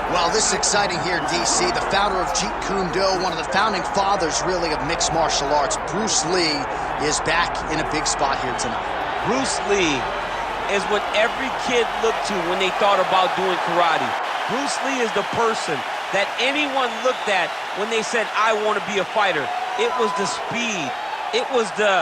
Well, this is exciting here, DC. The founder of Jeet Kune Do, one of the founding fathers, really, of mixed martial arts, Bruce Lee, is back in a big spot here tonight. Bruce Lee is what every kid looked to when they thought about doing karate. Bruce Lee is the person that anyone looked at when they said, I want to be a fighter. It was the speed. It was the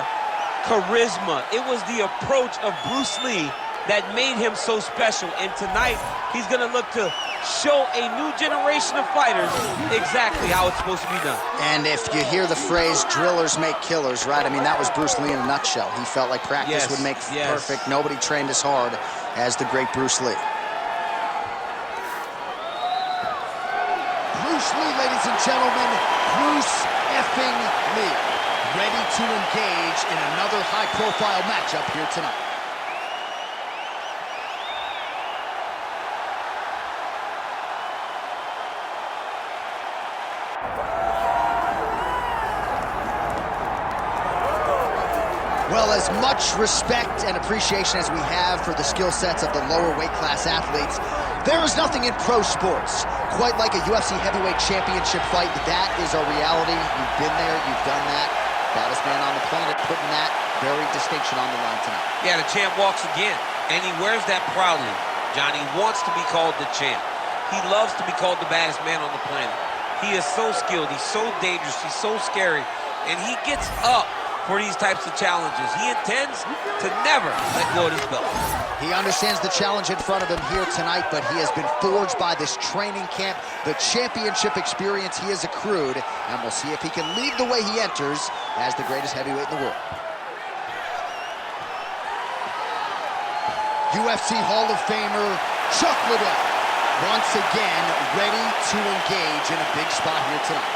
charisma. It was the approach of Bruce Lee that made him so special. And tonight, he's going to look to show a new generation of fighters exactly how it's supposed to be done. And if you hear the phrase, drillers make killers, right? I mean, that was Bruce Lee in a nutshell. He felt like practice would make perfect. Nobody trained as hard as the great Bruce Lee. Bruce Lee, ladies and gentlemen, Bruce effing Lee, ready to engage in another high-profile matchup here tonight. Well, as much respect and appreciation as we have for the skill sets of the lower weight class athletes, there is nothing in pro sports quite like a UFC heavyweight championship fight. That is a reality. You've been there, you've done that. Baddest man on the planet putting that very distinction on the line tonight. Yeah, the champ walks again, and he wears that proudly. Johnny wants to be called the champ. He loves to be called the baddest man on the planet. He is so skilled, he's so dangerous, he's so scary, and he gets up for these types of challenges. He intends to never let go of his belt. He understands the challenge in front of him here tonight, but he has been forged by this training camp, the championship experience he has accrued, and we'll see if he can lead the way he enters as the greatest heavyweight in the world. UFC Hall of Famer Chuck Liddell, once again ready to engage in a big spot here tonight.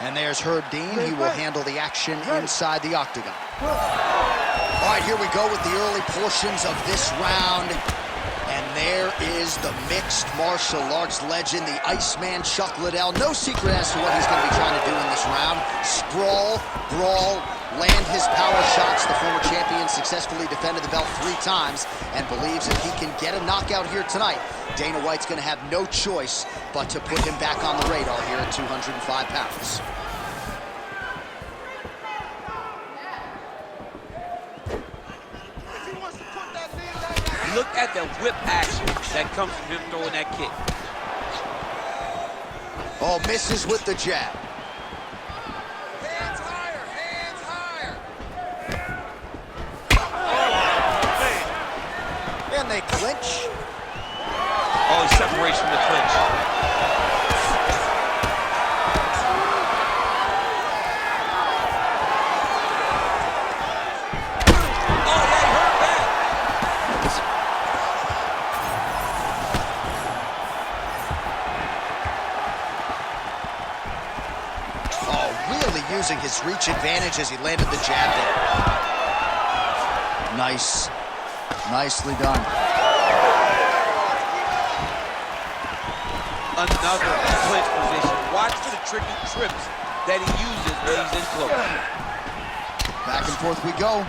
And there's Herb Dean. He will handle the action inside the octagon. All right, here we go with the early portions of this round. And there is the mixed martial arts legend, the Iceman Chuck Liddell. No secret as to what he's going to be trying to do in this round. Sprawl, brawl, land his power shots. The former champion successfully defended the belt 3 times and believes if he can get a knockout here tonight, Dana White's going to have no choice but to put him back on the radar here at 205 pounds. Look at the whip action that comes from him throwing that kick. Oh, misses with the jab. Hands higher, hands higher. Oh, man. And they clinch. Oh, he separates from the clinch. Using his reach advantage as he landed the jab there. Nicely done. Another clinch position. Watch the tricky trips that he uses when he's in close. Back and forth we go.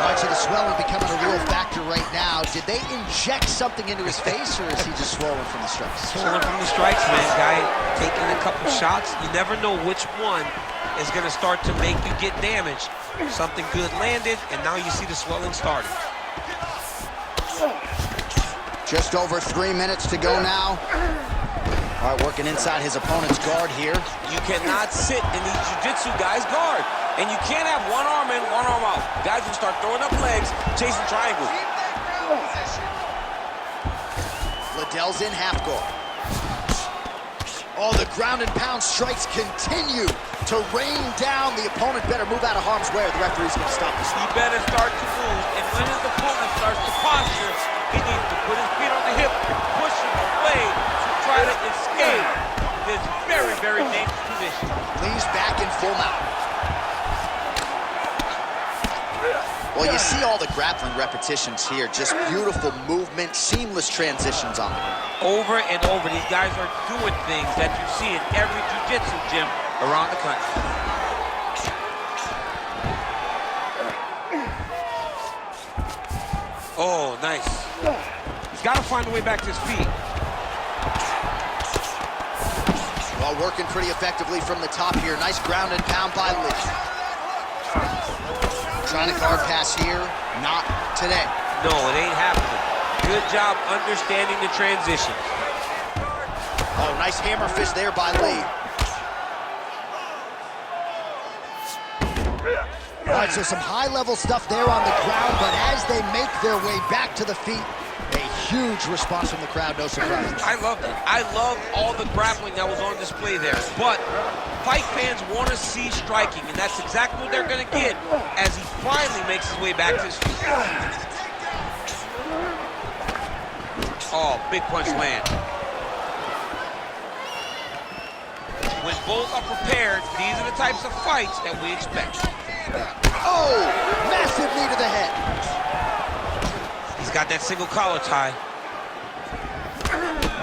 All right, so the swelling becoming a real factor right now. Did they inject something into his face, or is he just swollen from the strikes? Swollen from the strikes, man. Guy taking a couple shots. You never know which one is going to start to make you get damaged. Something good landed, and now you see the swelling starting. Just over 3 minutes to go now. All right, working inside his opponent's guard here. You cannot sit in these jiu-jitsu guys' guard. And you can't have one arm in, one arm out. Guys will start throwing up legs, chasing triangles. Liddell's in half guard. Oh, the ground and pound strikes continue to rain down. The opponent better move out of harm's way or the referee's going to stop this. He better start to move. And when his opponent starts to posture, he needs to put his feet on the hip and push him away to try to escape this very, very dangerous position. Lee's back in full mount. Well, you see all the grappling repetitions here. Just beautiful movement, seamless transitions on it. Over and over, these guys are doing things that you see in every jiu-jitsu gym around the country. Oh, nice. He's got to find a way back to his feet. Well, working pretty effectively from the top here. Nice ground and pound by Lee. Trying to guard pass here. Not today. No, it ain't happening. Good job understanding the transition. Oh, nice hammer fist there by Lee. All right, so some high-level stuff there on the ground, but as they make their way back to the feet, a huge response from the crowd, no surprise. I loved it. I loved all the grappling that was on display there. But fight fans want to see striking, and that's exactly what they're going to get as he finally makes his way back to his feet. Oh, big punch land. When both are prepared, these are the types of fights that we expect. Oh, massive knee to the head. He's got that single collar tie.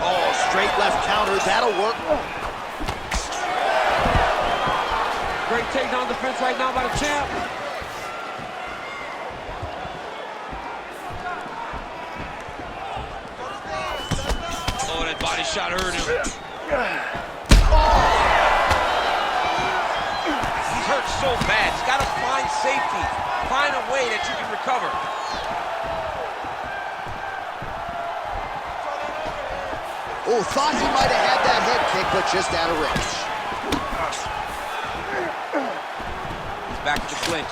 Oh, straight left counter, that'll work. Great takedown defense right now by the champ. Oh, that body shot hurt him. He's hurt so bad. He's got to find safety. Find a way that you can recover. Oh, thought he might have had that head kick, but just out of reach. He's back to the clinch.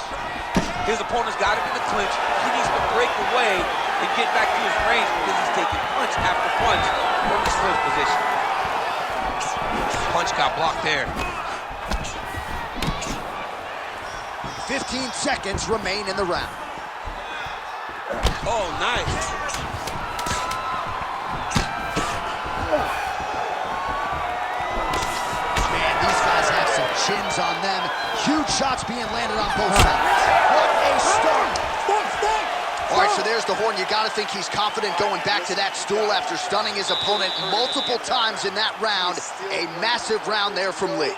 His opponent's got him in the clinch. He needs to break away and get back to his range because he's taking punch after punch from his clinch position. Punch got blocked there. 15 seconds remain in the round. Oh, nice. Man, these guys have some chins on them. Huge shots being landed on both sides. What a start. All right, so there's the horn. You got to think he's confident going back to that stool after stunning his opponent multiple times in that round. A massive round there from Lee.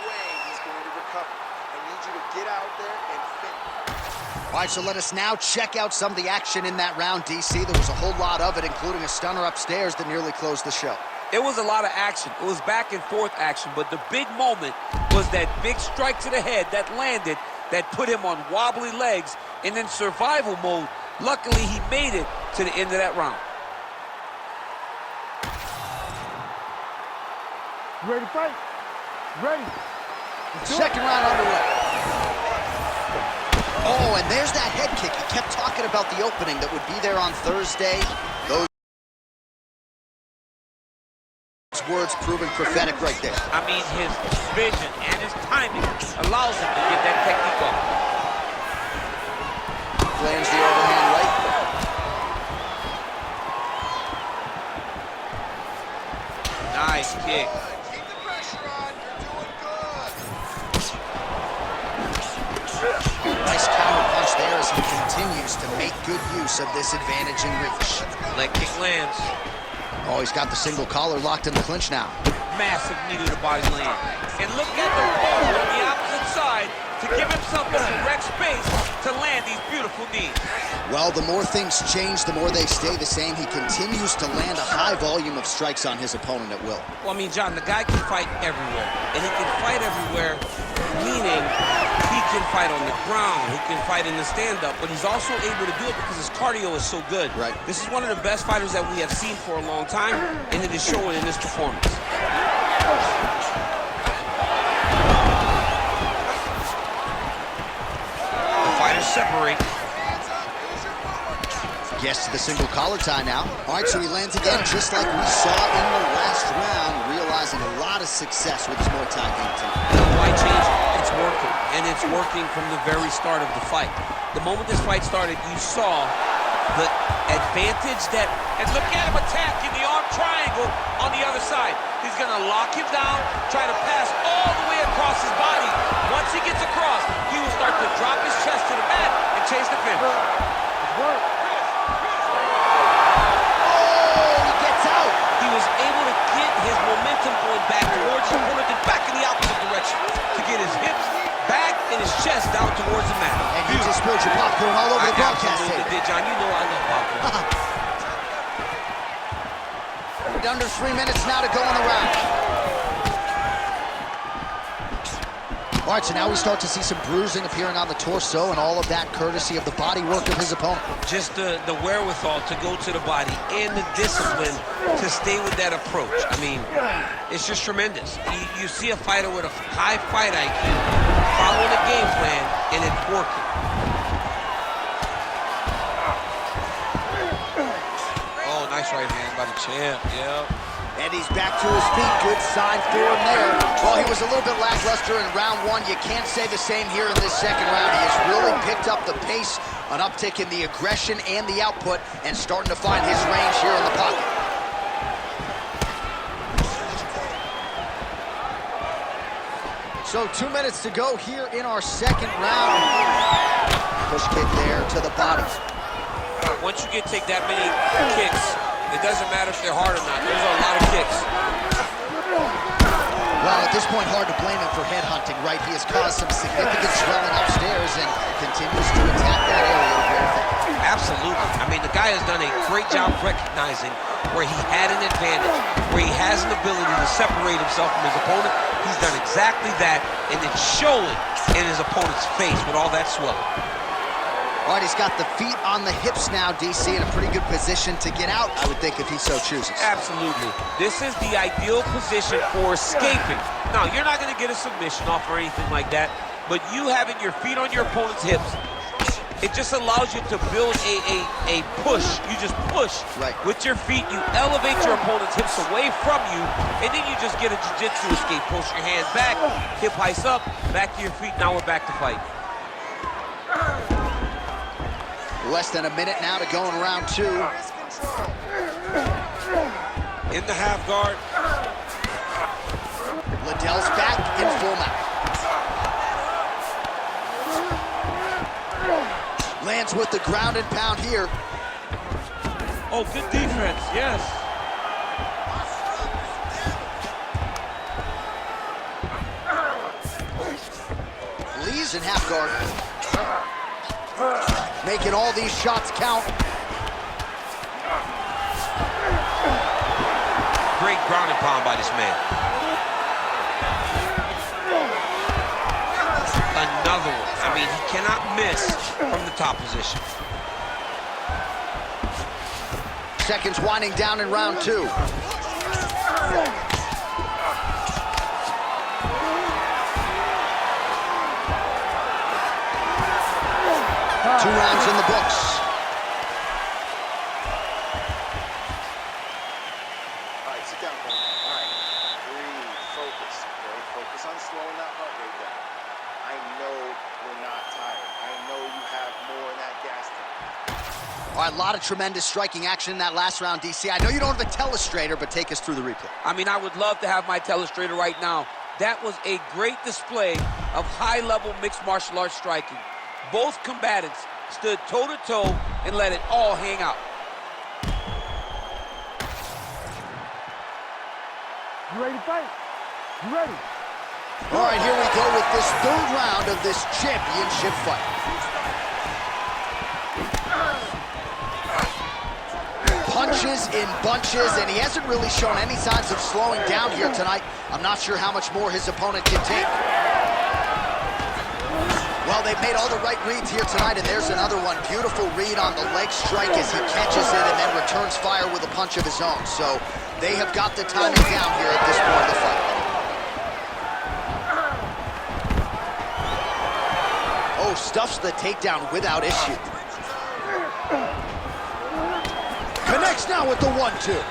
All right, so let us now check out some of the action in that round, DC. There was a whole lot of it, including a stunner upstairs that nearly closed the show. It was a lot of action. It was back and forth action, but the big moment was that big strike to the head that landed, that put him on wobbly legs, and in survival mode, luckily he made it to the end of that round. Ready to fight? Ready. Second round underway. Oh, and there's that head kick. He kept talking about the opening that would be there on Thursday. Those words proving prophetic right there. I mean, his vision and his timing allows him to get that technique off. Lands the overhand right. Nice kick. Keep the pressure on. You're doing good. Nice counter punch there as he continues to make good use of this advantage in reach. Leg kick lands. Oh, he's got the single collar locked in the clinch now. Massive knee to the body land. And look at the pole on the opposite side to give himself the direct space to land these beautiful knees. Well, the more things change, the more they stay the same. He continues to land a high volume of strikes on his opponent at will. Well, I mean, John, the guy can fight everywhere. And he can fight everywhere, meaning he can fight on the ground, he can fight in the stand-up, but he's also able to do it because his cardio is so good. Right. This is one of the best fighters that we have seen for a long time, and it is showing in this performance. The fighters separate. Gets to the single collar tie now. All right, so he lands again just like we saw in the last round, realizing a lot of success with his Muay Thai game tonight. Why change? It's working, and it's working from the very start of the fight. The moment this fight started, you saw the advantage that, and look at him attacking the arm triangle on the other side. He's gonna lock him down, try to pass all the way across his body. Once he gets across, he will start to drop his chest to the mat and chase the finish. He was able to get his momentum going back towards his opponent and back in the opposite direction to get his hips back and his chest down towards the mat. And you just built your pocket. popcorn all over the broadcast table. table. John, you know I love popcorn. Under 3 minutes now to go in the round. All right, so now we start to see some bruising appearing on the torso, and all of that courtesy of the body work of his opponent. Just the wherewithal to go to the body and the discipline to stay with that approach. I mean, it's just tremendous. You see a fighter with a high fight IQ following a game plan, and it's working. Oh, nice right hand by the champ, yeah. And he's back to his feet. Good sign for him there. Well, he was a little bit lackluster in round one. You can't say the same here in this second round. He has really picked up the pace, an uptick in the aggression and the output, and starting to find his range here in the pocket. So 2 minutes to go here in our second round. Push kick there to the body. Once you take that many kicks, it doesn't matter if they're hard or not. There's a lot of kicks. Well, at this point, hard to blame him for headhunting, right? He has caused some significant swelling upstairs and continues to attack that area very effectively. Absolutely. I mean, the guy has done a great job recognizing where he had an advantage, where he has an ability to separate himself from his opponent. He's done exactly that, and it's showing in his opponent's face with all that swelling. All right, he's got the feet on the hips now, DC, in a pretty good position to get out, I would think, if he so chooses. Absolutely. This is the ideal position for escaping. Now, you're not going to get a submission off or anything like that, but you having your feet on your opponent's hips, it just allows you to build a push. You just push with your feet. You elevate your opponent's hips away from you, and then you just get a jiu-jitsu escape. Push your hands back, hip heights up, back to your feet. Now we're back to fight. Less than a minute now to go in round two. In the half guard. Liddell's back in full mount. Lands with the ground and pound here. Oh, good defense, yes. Lee's in half guard. Making all these shots count. Great ground and pound by this man. Another one. I mean, he cannot miss from the top position. Seconds winding down in round two. 2 rounds in the books. All right, sit down, Cole. All right, breathe, focus, okay? Focus on slowing that heart rate down. I know you're not tired. I know you have more in that gas tank. All right, a lot of tremendous striking action in that last round, DC. I know you don't have a telestrator, but take us through the replay. I mean, I would love to have my telestrator right now. That was a great display of high-level mixed martial arts striking. Both combatants stood toe-to-toe and let it all hang out. You ready to fight? You ready? All right, here we go with this third round of this championship fight. Punches in bunches, and he hasn't really shown any signs of slowing down here tonight. I'm not sure how much more his opponent can take. Well, they've made all the right reads here tonight, and there's another one. Beautiful read on the leg strike as he catches it and then returns fire with a punch of his own. So they have got the timing down here at this point of the fight. Oh, stuffs the takedown without issue. Connects now with the 1-2.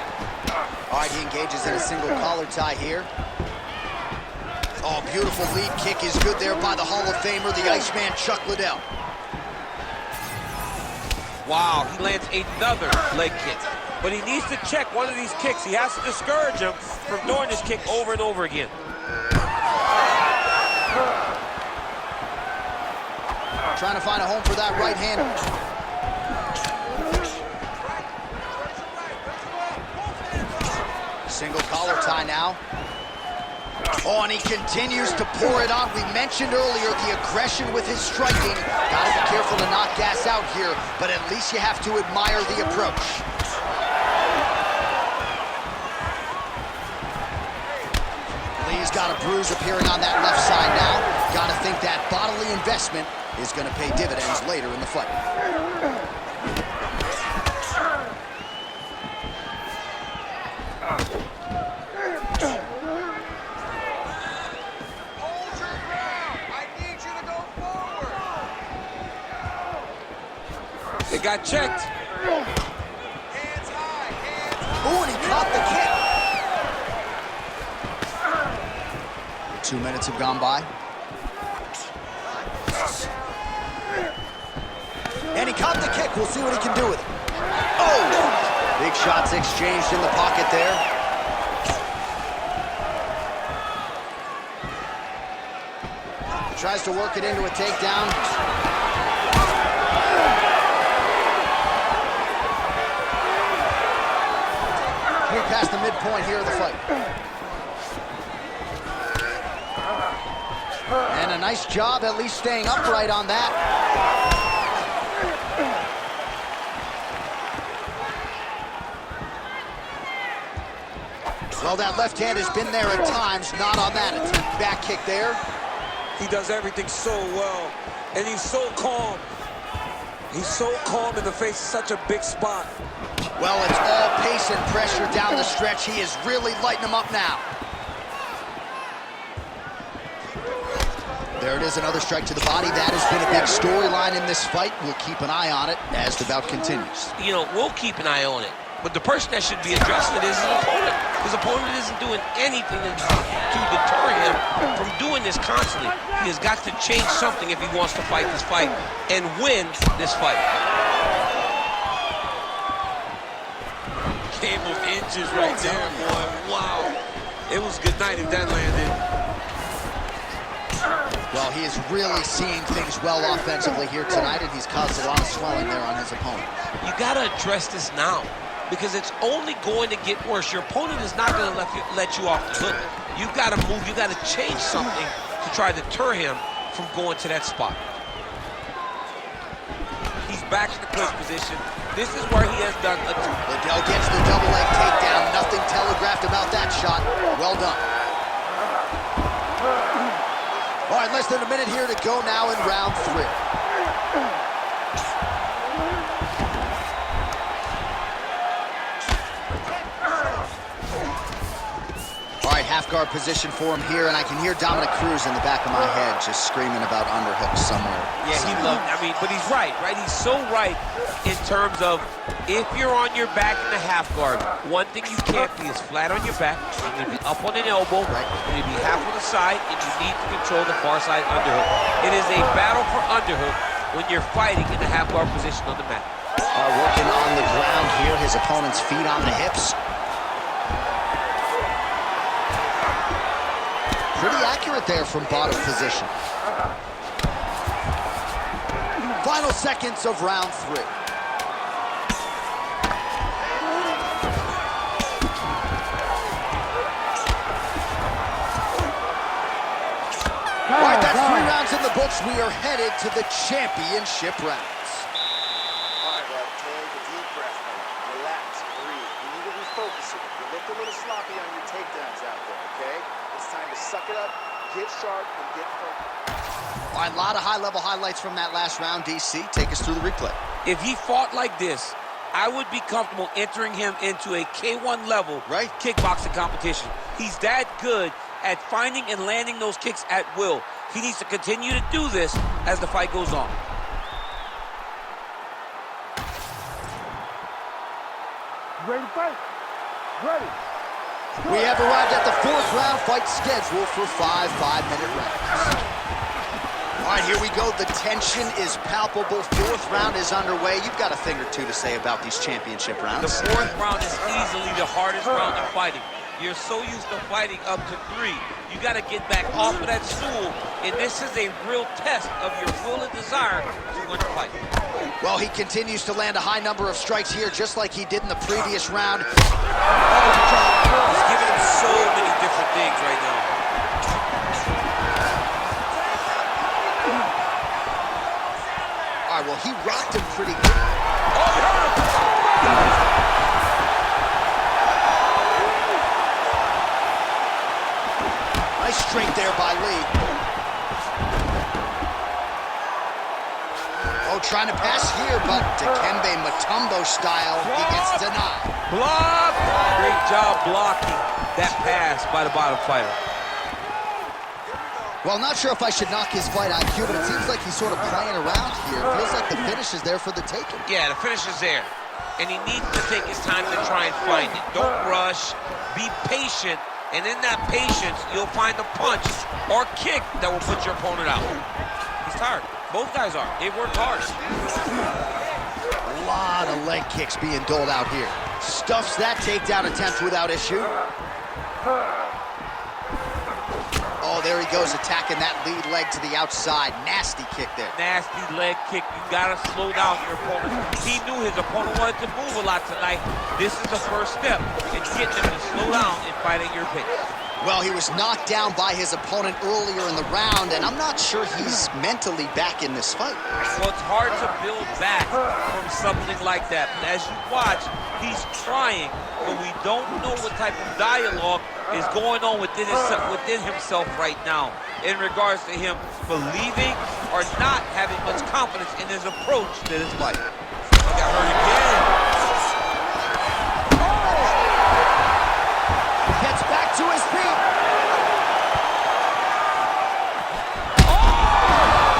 All right, he engages in a single collar tie here. Oh, beautiful lead kick is good there by the Hall of Famer, the Iceman, Chuck Liddell. Wow, he lands another leg kick. But he needs to check one of these kicks. He has to discourage him from doing this kick over and over again. Trying to find a home for that right hand. Single collar tie now. Oh, and he continues to pour it on. We mentioned earlier the aggression with his striking. Gotta be careful to not gas out here, but at least you have to admire the approach. Lee's got a bruise appearing on that left side now. Gotta think that bodily investment is gonna pay dividends later in the fight. They got checked. Hands high, hands high. Ooh, and he caught the kick. 2 minutes have gone by. And he caught the kick. We'll see what he can do with it. Oh! Big shots exchanged in the pocket there. Tries to work it into a takedown. We're past the midpoint here of the fight. And a nice job at least staying upright on that. Well, that left hand has been there at times, not on that attempt. Back kick there. He does everything so well, and he's so calm. He's so calm in the face of such a big spot. Well, it's all pace and pressure down the stretch. He is really lighting them up now. There it is, another strike to the body. That has been a big storyline in this fight. We'll keep an eye on it as the bout continues. You know, we'll keep an eye on it. But the person that should be addressing it is his opponent. His opponent isn't doing anything to deter him from doing this constantly. He has got to change something if he wants to fight this fight and win this fight. Game of inches right there, boy. Wow. It was good night if that landed. Well, he is really seeing things well offensively here tonight, and he's caused a lot of swelling there on his opponent. You got to address this now, because it's only going to get worse. Your opponent is not going to let you off the hook. You've got to move. You've got to change something to try to deter him from going to that spot. He's back in the clinch position. This is where he has done a... Liddell gets the double leg takedown. Nothing telegraphed about that shot. Well done. All right, less than a minute here to go now in round 3. All right, half guard position for him here, and I can hear Dominic Cruz in the back of my head just screaming about underhooks somewhere. Yeah, he loved, I mean, but he's right? He's so right in terms of if you're on your back in the half guard, one thing you can't be is flat on your back. You're going to be up on an elbow, right? You're going to be half on the side, and you need to control the far side underhook. It is a battle for underhook when you're fighting in the half guard position on the mat. Working on the ground here, his opponent's feet on the hips. Pretty accurate there from bottom position. Final seconds of round 3. All right, that's 3 rounds in the books. We are headed to the championship rounds. All right, well, take a deep breath, man. Relax, breathe. You need to refocus it. You looked a little sloppy on your takedowns out there, okay? It's time to suck it up, get sharp, and get focused. All right, a lot of high-level highlights from that last round, DC. Take us through the replay. If he fought like this, I would be comfortable entering him into a K1 level kickboxing competition. He's that good at finding and landing those kicks at will. He needs to continue to do this as the fight goes on. Ready to fight? Ready. We have arrived at the 4th round fight scheduled for 5 5-minute rounds. All right, here we go. The tension is palpable. 4th round is underway. You've got a thing or two to say about these championship rounds. The 4th round is easily the hardest round of fighting. You're so used to fighting up to 3. You got to get back off of that stool, and this is a real test of your will and desire to win the fight. Well, he continues to land a high number of strikes here, just like he did in the previous round. He's giving him so many different things right now. Well, he rocked him pretty good. Oh, he hurt him! Nice straight there by Lee. Oh, trying to pass here, but Dikembe Mutombo style, he gets denied. Block! Great job blocking that pass by the bottom fighter. Well, not sure if I should knock his fight IQ, but it seems like he's sort of playing around here. Feels like the finish is there for the taking. Yeah, the finish is there. And he needs to take his time to try and find it. Don't rush. Be patient. And in that patience, you'll find a punch or kick that will put your opponent out. He's tired. Both guys are. They worked hard. A lot of leg kicks being doled out here. Stuffs that takedown attempt without issue. Oh, there he goes, attacking that lead leg to the outside. Nasty kick there. Nasty leg kick. You gotta slow down your opponent. He knew his opponent wanted to move a lot tonight. This is the first step in getting him to slow down and fight at your pace. Well, he was knocked down by his opponent earlier in the round, and I'm not sure he's mentally back in this fight. Well, it's hard to build back from something like that. And as you watch, he's trying, but we don't know what type of dialogue is going on within himself right now in regards to him believing or not having much confidence in his approach to this fight. He got hurt again. Gets back to his feet.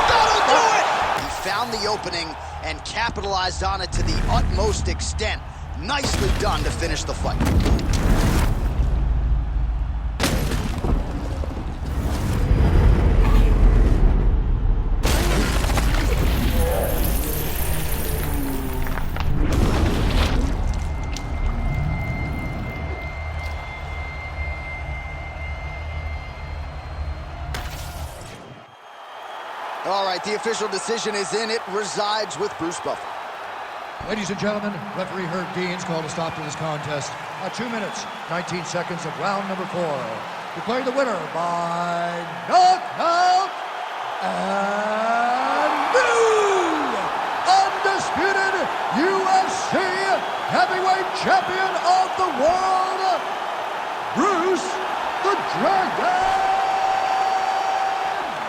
That'll do it! He found the opening and capitalized on it to the utmost extent. Nicely done to finish the fight. All right, the official decision is in. It resides with Bruce Buffer. Ladies and gentlemen, referee Herb Deans called a stop to this contest at 2 minutes, 19 seconds of round number 4. Declaring the winner by knockout and new undisputed UFC heavyweight champion of the world, Bruce the Dragon